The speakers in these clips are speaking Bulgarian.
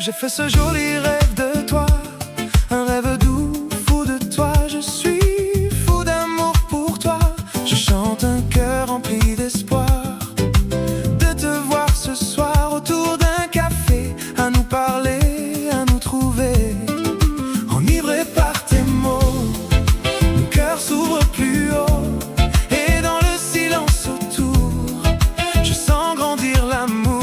j'ai fait ce joli rêve de toi, un rêve doux, fou de toi. Je suis fou d'amour pour toi. Je chante un cœur rempli d'espoir de te voir ce soir autour d'un café, à nous parler, à nous trouver, enivrés par tes mots. Mon cœur s'ouvre plus haut, et dans le silence autour, je sens grandir l'amour.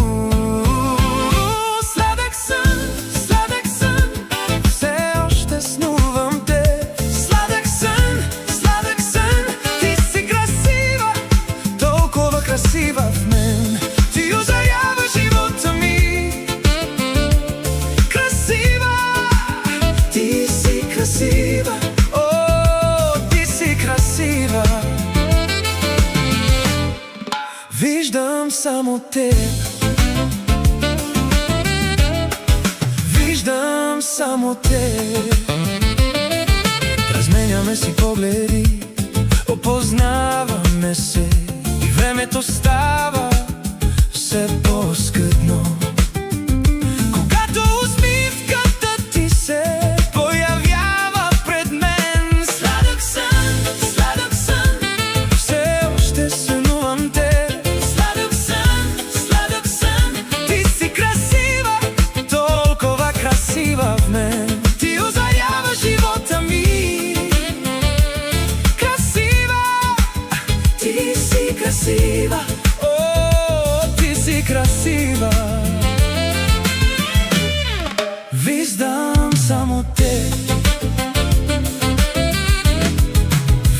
Виждам само теб, виждам само теб. Разменяме си погледи, опознаваме се, и времето става все по-скъдно. Когато усмивката ти се появява пред мен, сладък сън, все още сънувам те. В мен ти озарява живота ми. Красива, ти си красива, о, ти си красива. Виждам само те,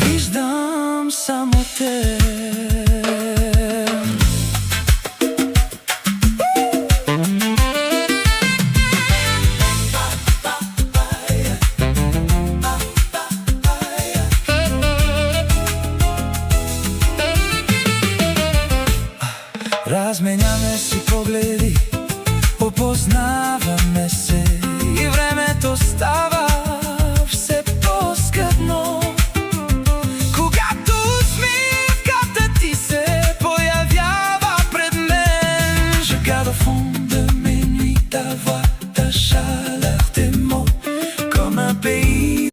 виждам само те. Разменяме си погледи, опознаваме се, и времето става все по-скъдно. Когато усмивката ти се появява пред мен, je garde au fond de mes nuits ta voix.